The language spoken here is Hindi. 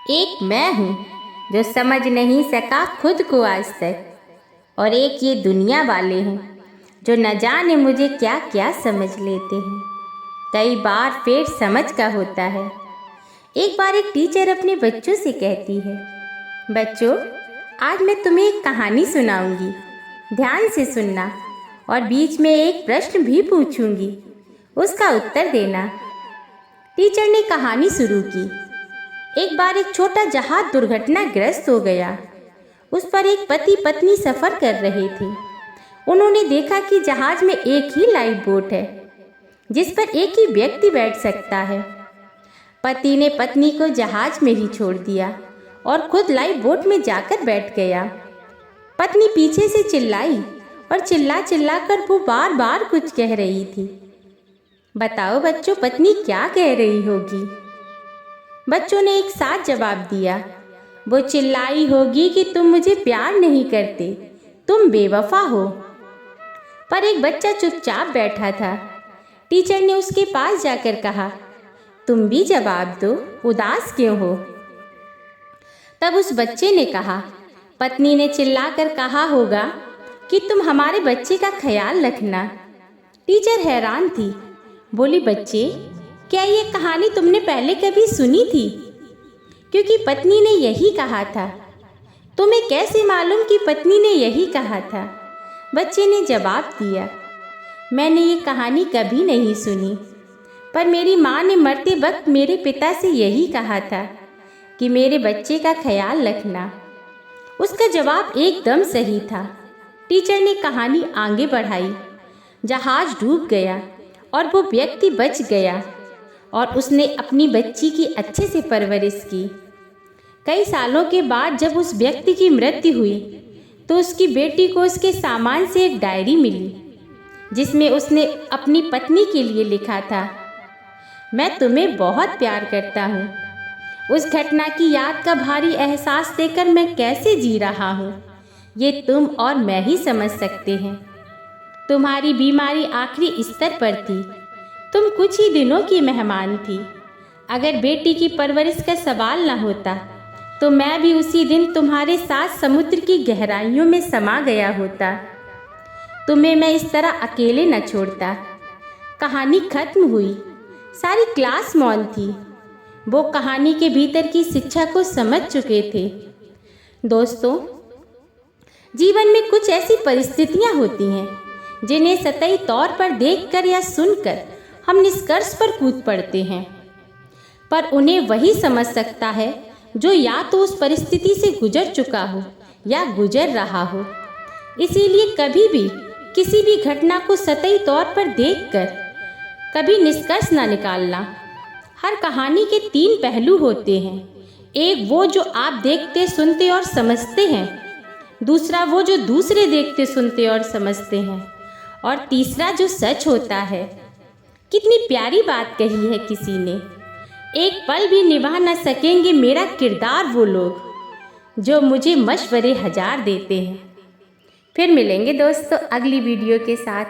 एक मैं हूँ जो समझ नहीं सका खुद को आज तक, और एक ये दुनिया वाले हैं जो न जाने मुझे क्या क्या समझ लेते हैं। कई बार फिर समझ का होता है। एक बार एक टीचर अपने बच्चों से कहती है, बच्चों आज मैं तुम्हें एक कहानी सुनाऊंगी, ध्यान से सुनना और बीच में एक प्रश्न भी पूछूंगी, उसका उत्तर देना। टीचर ने कहानी शुरू की। एक बार एक छोटा जहाज दुर्घटनाग्रस्त हो गया। उस पर एक पति पत्नी सफ़र कर रहे थे। उन्होंने देखा कि जहाज में एक ही लाइफ बोट है जिस पर एक ही व्यक्ति बैठ सकता है। पति ने पत्नी को जहाज में ही छोड़ दिया और खुद लाइफ बोट में जाकर बैठ गया। पत्नी पीछे से चिल्लाई और चिल्ला चिल्ला कर वो बार बार कुछ कह रही थी। बताओ बच्चों, पत्नी क्या कह रही होगी? बच्चों ने एक साथ जवाब दिया। वो चिल्लाई होगी कि तुम मुझे प्यार नहीं करते, तुम बेवफा हो। पर एक बच्चा चुपचाप बैठा था। टीचर ने उसके पास जाकर कहा, तुम भी जवाब दो, उदास क्यों हो? तब उस बच्चे ने कहा, पत्नी ने चिल्लाकर कहा होगा कि तुम हमारे बच्चे का ख्याल रखना। टीचर हैरान थी। बोली, बच्चे क्या ये कहानी तुमने पहले कभी सुनी थी? क्योंकि पत्नी ने यही कहा था। तुम्हें कैसे मालूम कि पत्नी ने यही कहा था? बच्चे ने जवाब दिया, मैंने ये कहानी कभी नहीं सुनी, पर मेरी माँ ने मरते वक्त मेरे पिता से यही कहा था कि मेरे बच्चे का ख्याल रखना। उसका जवाब एकदम सही था। टीचर ने कहानी आगे बढ़ाई। जहाज डूब गया और वो व्यक्ति बच गया और उसने अपनी बच्ची की अच्छे से परवरिश की। कई सालों के बाद जब उस व्यक्ति की मृत्यु हुई तो उसकी बेटी को उसके सामान से एक डायरी मिली जिसमें उसने अपनी पत्नी के लिए लिखा था, मैं तुम्हें बहुत प्यार करता हूँ। उस घटना की याद का भारी एहसास देकर मैं कैसे जी रहा हूँ ये तुम और मैं ही समझ सकते हैं। तुम्हारी बीमारी आखिरी स्तर पर थी। तुम कुछ ही दिनों की मेहमान थी। अगर बेटी की परवरिश का सवाल न होता तो मैं भी उसी दिन तुम्हारे साथ समुद्र की गहराइयों में समा गया होता। तुम्हें मैं इस तरह अकेले न छोड़ता। कहानी खत्म हुई। सारी क्लास मौन थी। वो कहानी के भीतर की शिक्षा को समझ चुके थे। दोस्तों, जीवन में कुछ ऐसी परिस्थितियां होती हैं जिन्हें सतही तौर पर देखकर या सुनकर हम निष्कर्ष पर कूद पड़ते हैं, पर उन्हें वही समझ सकता है जो या तो उस परिस्थिति से गुजर चुका हो या गुजर रहा हो। इसीलिए कभी भी किसी भी घटना को सतही तौर पर देखकर कभी निष्कर्ष ना निकालना। हर कहानी के 3 पहलू होते हैं। एक वो जो आप देखते, सुनते और समझते हैं, दूसरा वो जो दूसरे देखते, सुनते और समझते हैं, और तीसरा जो सच होता है। कितनी प्यारी बात कही है किसी ने, एक पल भी निभा न सकेंगे मेरा किरदार वो लोग जो मुझे मशवरे 1000 देते हैं। फिर मिलेंगे दोस्तों अगली वीडियो के साथ।